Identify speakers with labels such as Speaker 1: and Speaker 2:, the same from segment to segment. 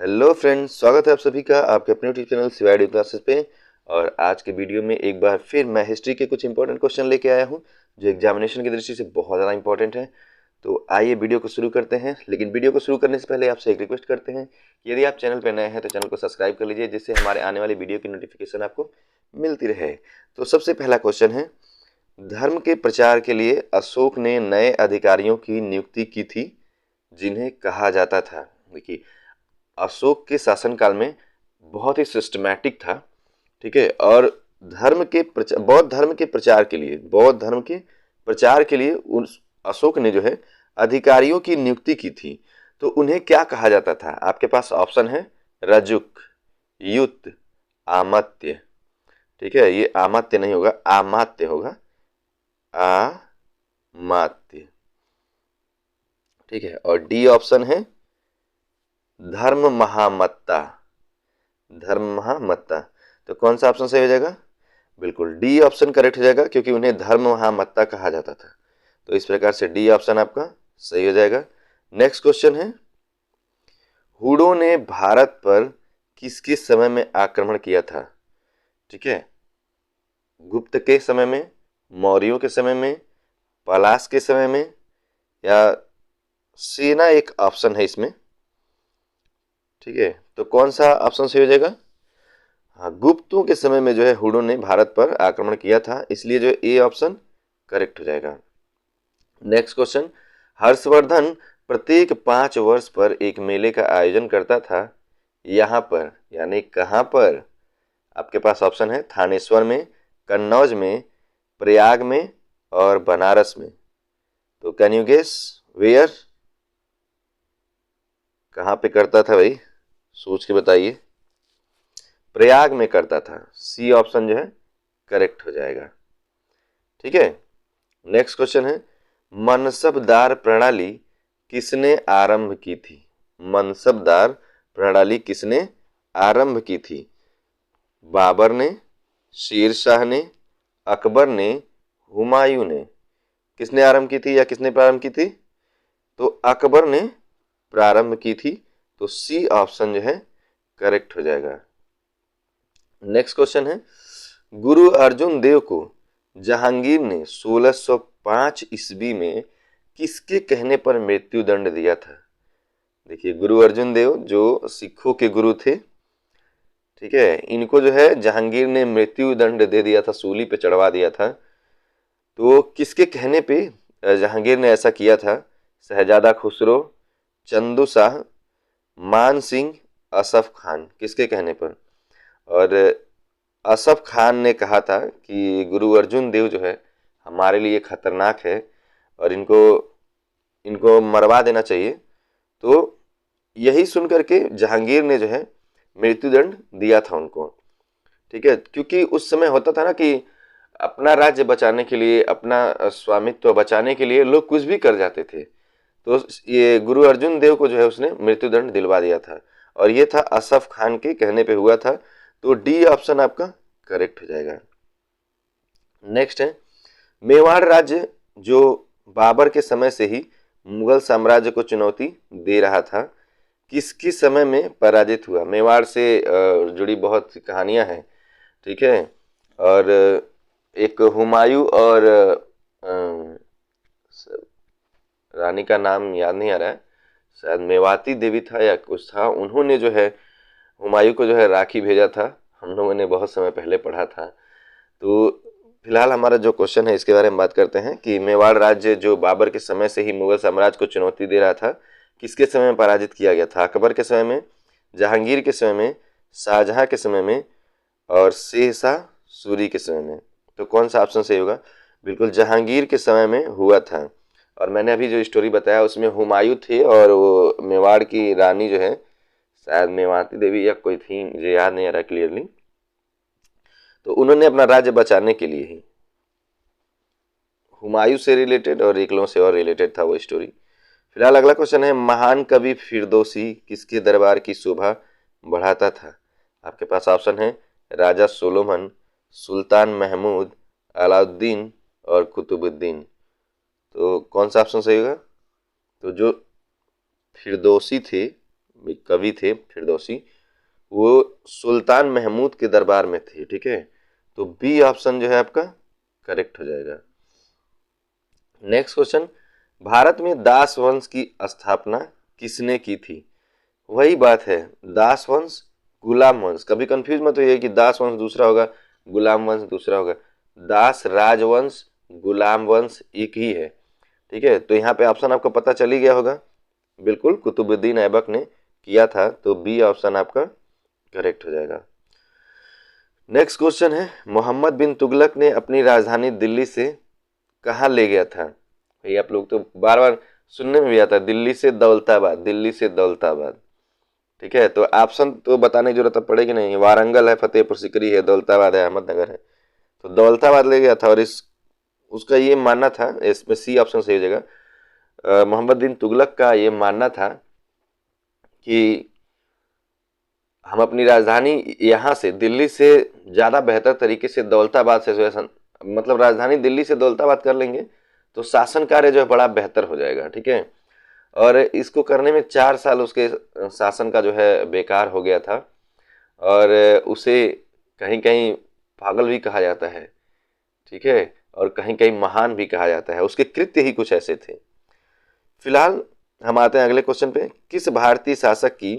Speaker 1: Hello friends, स्वागत है आप सभी का आपके अपने यूट्यूब चैनल सिवाय क्लासेस पे। और आज के वीडियो में एक बार फिर मैं हिस्ट्री के कुछ इंपॉर्टेंट क्वेश्चन लेके आया हूँ जो एग्जामिनेशन की दृष्टि से बहुत ज़्यादा इंपॉर्टेंट है। तो आइए वीडियो को शुरू करते हैं, लेकिन वीडियो को शुरू करने से पहले आपसे एक रिक्वेस्ट करते हैं कि यदि आप चैनल पर नए हैं तो चैनल को सब्सक्राइब कर लीजिए, जिससे हमारे आने वाली वीडियो की नोटिफिकेशन आपको मिलती रहे। तो सबसे पहला क्वेश्चन है, धर्म के प्रचार के लिए अशोक ने नए अधिकारियों की नियुक्ति की थी जिन्हें कहा जाता था। देखिए, अशोक के शासनकाल में बहुत ही सिस्टमैटिक था, ठीक है। और बौद्ध धर्म के प्रचार के लिए उस अशोक ने जो है अधिकारियों की नियुक्ति की थी। तो उन्हें क्या कहा जाता था? आपके पास ऑप्शन है रजुक, युत, आमात्य। ठीक है, ये आमात्य नहीं होगा, आमात्य होगा, आमात्य। ठीक है, और डी ऑप्शन है धर्म महामत्ता, धर्म महामत्ता। तो कौन सा ऑप्शन सही हो जाएगा? बिल्कुल डी ऑप्शन करेक्ट हो जाएगा, क्योंकि उन्हें धर्म महामत्ता कहा जाता था। तो इस प्रकार से डी ऑप्शन आपका सही हो जाएगा। नेक्स्ट क्वेश्चन है, हुडों ने भारत पर किस किस समय में आक्रमण किया था? ठीक है, गुप्त के समय में, मौर्यों के समय में, पलाश के समय में, या सेना एक ऑप्शन है इसमें। ठीक है, तो कौन सा ऑप्शन सही हो जाएगा? हाँ, गुप्तों के समय में जो है हुडों ने भारत पर आक्रमण किया था, इसलिए जो ए ऑप्शन करेक्ट हो जाएगा। नेक्स्ट क्वेश्चन, हर्षवर्धन प्रत्येक 5 वर्ष पर एक मेले का आयोजन करता था, यहाँ पर यानी कहाँ पर? आपके पास ऑप्शन है थानेश्वर में, कन्नौज में, प्रयाग में और बनारस में। तो कैन यू गेस वेयर? कहाँ पे करता था भाई? सोच के बताइए। प्रयाग में करता था, सी ऑप्शन जो है करेक्ट हो जाएगा। ठीक है, नेक्स्ट क्वेश्चन है, मनसबदार प्रणाली किसने आरंभ की थी? मनसबदार प्रणाली किसने आरंभ की थी? बाबर ने, शेरशाह ने, अकबर ने, हुमायूं ने? किसने आरंभ की थी या किसने प्रारंभ की थी? तो अकबर ने प्रारंभ की थी, तो सी ऑप्शन जो है करेक्ट हो जाएगा। नेक्स्ट क्वेश्चन है, गुरु अर्जुन देव को जहांगीर ने 1605 ईस्वी में किसके कहने पर मृत्यु दंड दिया था? देखिए, गुरु अर्जुन देव जो सिखों के गुरु थे, ठीक है, इनको जो है जहांगीर ने मृत्यु दंड दे दिया था, सूली पे चढ़वा दिया था। तो किसके कहने पे जहांगीर ने ऐसा किया था? शहजादा खुसरो, चंदू शाह, मान सिंह, असफ खान? किसके कहने पर? और असफ खान ने कहा था कि गुरु अर्जुन देव जो है हमारे लिए खतरनाक है और इनको मरवा देना चाहिए। तो यही सुनकर के जहांगीर ने जो है मृत्युदंड दिया था उनको। ठीक है, क्योंकि उस समय होता था ना कि अपना राज्य बचाने के लिए, अपना स्वामित्व बचाने के लिए लोग कुछ भी कर जाते थे। तो ये गुरु अर्जुन देव को जो है उसने मृत्युदंड दिलवा दिया था, और ये था असफ खान के कहने पे हुआ था। तो डी ऑप्शन आपका करेक्ट हो जाएगा। नेक्स्ट है, मेवाड़ राज्य जो बाबर के समय से ही मुगल साम्राज्य को चुनौती दे रहा था, किसके समय में पराजित हुआ? मेवाड़ से जुड़ी बहुत कहानियां हैं, ठीक है। और एक हुमायूं और रानी का नाम याद नहीं आ रहा है, शायद मेवाती देवी था या कुछ था, उन्होंने जो है हुमायूं को जो है राखी भेजा था। हम लोगों ने बहुत समय पहले पढ़ा था। तो फिलहाल हमारा जो क्वेश्चन है इसके बारे में बात करते हैं कि मेवाड़ राज्य जो बाबर के समय से ही मुगल साम्राज्य को चुनौती दे रहा था, किसके समय में पराजित किया गया था? अकबर के समय में, जहांगीर के समय में, शाहजहां के समय में और शेरशाह सूरी के समय में? तो कौन सा ऑप्शन सही होगा? बिल्कुल जहांगीर के समय में हुआ था। और मैंने अभी जो स्टोरी बताया उसमें हुमायूं थे और वो मेवाड़ की रानी जो है शायद मेवाती देवी या कोई थी, मुझे याद नहीं आ रहा क्लियरली। तो उन्होंने अपना राज्य बचाने के लिए ही, हुमायूं से रिलेटेड और एक लोगों से और रिलेटेड था वो स्टोरी। फिलहाल अगला क्वेश्चन है, महान कवि फिरदौसी किसके दरबार की शोभा बढ़ाता था? आपके पास ऑप्शन है राजा सोलोमन, सुल्तान महमूद, अलाउद्दीन और कुतुबुद्दीन। तो कौन सा ऑप्शन सही होगा? तो जो फिरदौसी थे एक कवि थे फिरदौसी, वो सुल्तान महमूद के दरबार में थे। ठीक है, तो बी ऑप्शन जो है आपका करेक्ट हो जाएगा। नेक्स्ट क्वेश्चन, भारत में दास वंश की स्थापना किसने की थी? वही बात है, दास वंश गुलाम वंश, कभी कंफ्यूज मत होइए कि दास वंश दूसरा होगा गुलाम वंश दूसरा होगा। दास राजवंश गुलाम वंश एक ही है। ठीक है, तो यहाँ पे ऑप्शन आपको पता चल ही गया होगा, बिल्कुल कुतुबुद्दीन ऐबक ने किया था, तो बी ऑप्शन आपका करेक्ट हो जाएगा। नेक्स्ट क्वेश्चन है, मोहम्मद बिन तुगलक ने अपनी राजधानी दिल्ली से कहाँ ले गया था? भाई आप लोग तो बार बार सुनने में भी आता है, दिल्ली से दौलताबाद, दिल्ली से दौलताबाद। ठीक है, तो ऑप्शन तो बताने की जरूरत पड़ेगी नहीं, वारंगल है, फतेहपुर सीकरी है, दौलताबाद है, अहमदनगर है, तो दौलताबाद ले गया था। और उसका ये मानना था, इसमें सी ऑप्शन सही हो जाएगा, मोहम्मद बिन तुगलक का ये मानना था कि हम अपनी राजधानी यहाँ से दिल्ली से ज़्यादा बेहतर तरीके से दौलताबाद से जो है, मतलब राजधानी दिल्ली से दौलताबाद कर लेंगे तो शासन कार्य जो है बड़ा बेहतर हो जाएगा। ठीक है, और इसको करने में 4 साल उसके शासन का जो है बेकार हो गया था, और उसे कहीं कहीं पागल भी कहा जाता है। ठीक है, और कहीं कहीं महान भी कहा जाता है, उसके कृत्य ही कुछ ऐसे थे। फिलहाल हम आते हैं अगले क्वेश्चन पे, किस भारतीय शासक की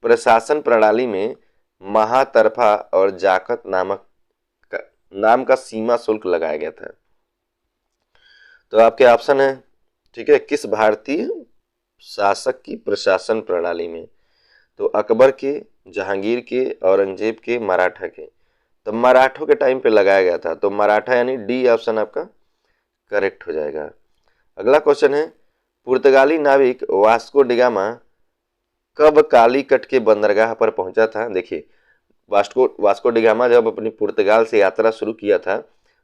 Speaker 1: प्रशासन प्रणाली में महातरफा और जाकत नाम का सीमा शुल्क लगाया गया था? तो आपके ऑप्शन है, ठीक है, किस भारतीय शासक की प्रशासन प्रणाली में? तो अकबर के, जहांगीर के, औरंगजेब के, मराठा के। तो मराठों के टाइम पे लगाया गया था, तो मराठा यानी डी ऑप्शन आपका करेक्ट हो जाएगा। अगला क्वेश्चन है, पुर्तगाली नाविक वास्को डिगामा कब कालीकट के बंदरगाह पर पहुंचा था? देखिए, वास्को डिगामा जब अपनी पुर्तगाल से यात्रा शुरू किया था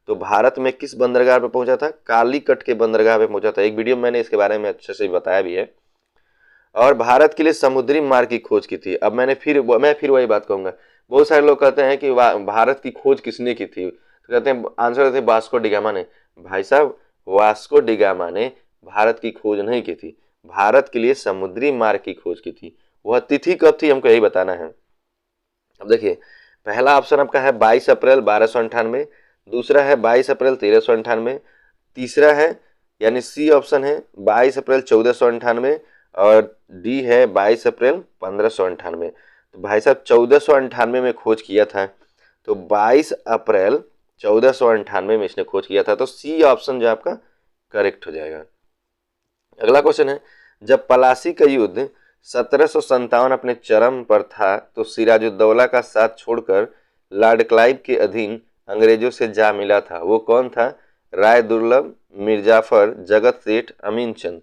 Speaker 1: तो भारत में किस बंदरगाह पर पहुंचा था? कालीकट के बंदरगाह पर पहुंचा था। एक वीडियो में मैंने इसके बारे में अच्छे से बताया भी है। और भारत के लिए समुद्री मार्ग की खोज की थी। अब मैं फिर वही बात कहूंगा, बहुत सारे लोग कहते हैं कि भारत की खोज किसने की थी, तो कहते हैं आंसर थे वास्को डिगामा ने। भाई साहब, वास्को डिगामा ने भारत की खोज नहीं की थी, भारत के लिए समुद्री मार्ग की खोज की थी। वह तिथि कब थी हमको यही बताना है। अब देखिए, पहला ऑप्शन आपका है 22 अप्रैल 1298, दूसरा है 22 अप्रैल 1398, तीसरा है यानी सी ऑप्शन है 22 अप्रैल 1498 और डी है 22 अप्रैल 1598। तो भाई साहब 1498 में खोज किया था, तो 22 अप्रैल 1498 में इसने खोज किया था, तो सी ऑप्शन जो आपका करेक्ट हो जाएगा। अगला क्वेश्चन है, जब पलासी का युद्ध 1757 अपने चरम पर था तो सिराजुद्दौला का साथ छोड़कर लॉर्ड क्लाइव के अधीन अंग्रेजों से जा मिला था, वो कौन था? राय दुर्लभ, मिर्जाफर, जगत सेठ, अमीन चंद।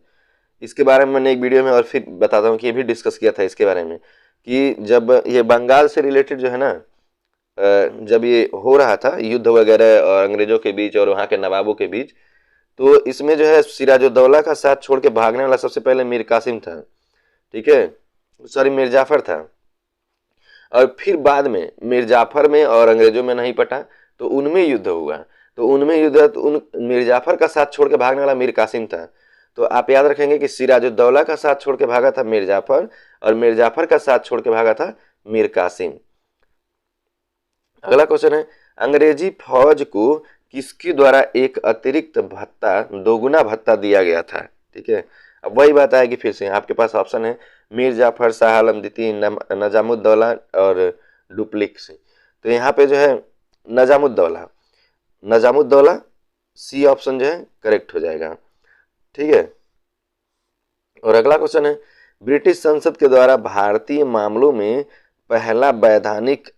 Speaker 1: इसके बारे में मैंने एक वीडियो में और फिर बताता हूँ कि ये भी डिस्कस किया था इसके बारे में, कि जब ये बंगाल से रिलेटेड जो है ना, जब ये हो रहा था युद्ध वगैरह और अंग्रेजों के बीच और वहाँ के नवाबों के बीच, तो इसमें जो है सिराजुद्दौला का साथ छोड़ के भागने वाला सबसे पहले मीर कासिम था। ठीक है, सॉरी मिर्जाफर था, और फिर बाद में मिर्जाफर में और अंग्रेजों में नहीं पटा तो उनमें युद्ध हुआ, तो उनमें युद्ध तो उन मिर्जाफर का साथ छोड़ के भागने वाला मीर कासिम था। तो आप याद रखेंगे कि सिराजुद्दौला का साथ छोड़ के भागा था मिर्जाफर और मिर्जाफर का साथ छोड़ के भागा था मीर कासिम। अगला क्वेश्चन है, अंग्रेजी फौज को किसके द्वारा एक अतिरिक्त भत्ता, दोगुना भत्ता दिया गया था? ठीक है, अब वही बात आएगी फिर से, आपके पास ऑप्शन है मीर जाफर, शाह आलम द्वितीय, नजामुद्दौला और डुप्लिक्स। तो यहाँ पे जो है नजामुद्दौला सी ऑप्शन जो है करेक्ट हो जाएगा। ठीक है, और अगला क्वेश्चन है, ब्रिटिश संसद के द्वारा भारतीय मामलों में पहला वैधानिक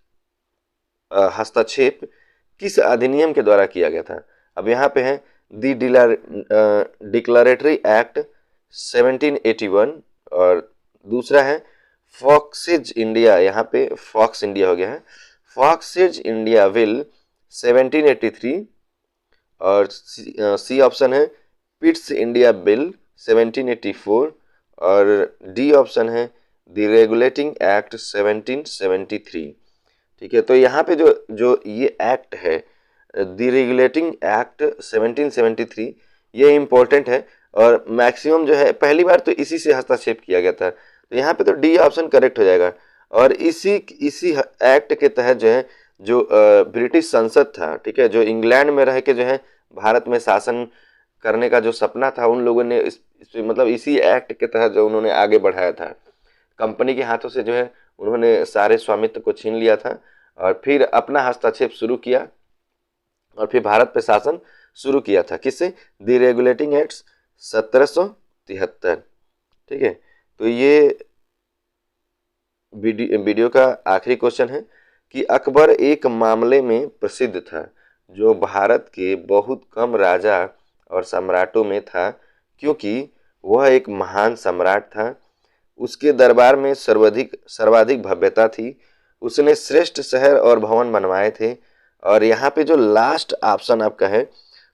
Speaker 1: हस्तक्षेप किस अधिनियम के द्वारा किया गया था? अब यहाँ पे है दी डिक्लेरेटरी एक्ट 1781 और दूसरा है फॉक्सेज इंडिया, यहाँ पे फॉक्स इंडिया हो गया है, फॉक्सेज इंडिया विल 1783 और सी ऑप्शन है पिट्स इंडिया बिल 1784 और डी ऑप्शन है द रेगुलेटिंग एक्ट 1773। ठीक है, तो यहाँ पे जो ये एक्ट है द रेगुलेटिंग एक्ट 1773, ये इम्पोर्टेंट है और मैक्सिमम जो है पहली बार तो इसी से हस्तक्षेप किया गया था। तो यहाँ पे तो डी ऑप्शन करेक्ट हो जाएगा। और इसी इसी एक्ट के तहत जो है, जो ब्रिटिश संसद था, ठीक है, जो इंग्लैंड में रह के जो है भारत में शासन करने का जो सपना था, उन लोगों ने मतलब इसी एक्ट के तहत जो उन्होंने आगे बढ़ाया था। कंपनी के हाथों से जो है उन्होंने सारे स्वामित्व को छीन लिया था और फिर अपना हस्तक्षेप शुरू किया और फिर भारत पे शासन शुरू किया था। किससे? दी रेगुलेटिंग एक्ट्स 1773। ठीक है, तो ये वीडियो का आखिरी क्वेश्चन है कि अकबर एक मामले में प्रसिद्ध था जो भारत के बहुत कम राजा और सम्राटों में था, क्योंकि वह एक महान सम्राट था। उसके दरबार में सर्वाधिक भव्यता थी। उसने श्रेष्ठ शहर और भवन बनवाए थे। और यहाँ पे जो लास्ट ऑप्शन आपका है,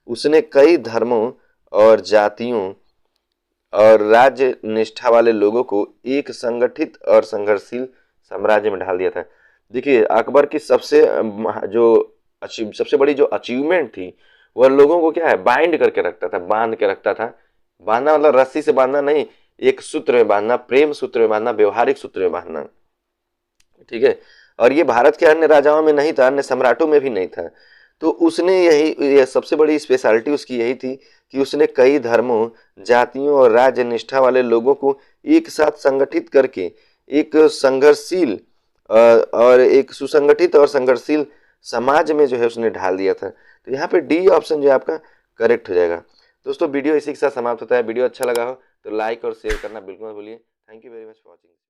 Speaker 1: उसने कई धर्मों और जातियों और राज्य निष्ठा वाले लोगों को एक संगठित और संघर्षशील साम्राज्य में ढाल दिया था। देखिए, अकबर की सबसे बड़ी जो अचीवमेंट थी, वह लोगों को क्या है, बाइंड करके रखता था, बांध के रखता था। बांधना मतलब रस्सी से बांधना नहीं, एक सूत्र में बांधना, प्रेम सूत्र में बांधना, व्यवहारिक सूत्र में बांधना। ठीक है, और ये भारत के अन्य राजाओं में नहीं था, अन्य सम्राटों में भी नहीं था। तो उसने ये सबसे बड़ी स्पेशलिटी उसकी यही थी कि उसने कई धर्मों, जातियों और राज्य निष्ठा वाले लोगों को एक साथ संगठित करके एक संघर्षशील और एक सुसंगठित और संघर्षशील समाज में जो है उसने ढाल दिया था। तो यहाँ पे डी ऑप्शन जो है आपका करेक्ट हो जाएगा। दोस्तों, वीडियो इसी के साथ समाप्त होता है। वीडियो अच्छा लगा हो तो लाइक और शेयर करना बिल्कुल मत भूलिए। Thank you very much for watching.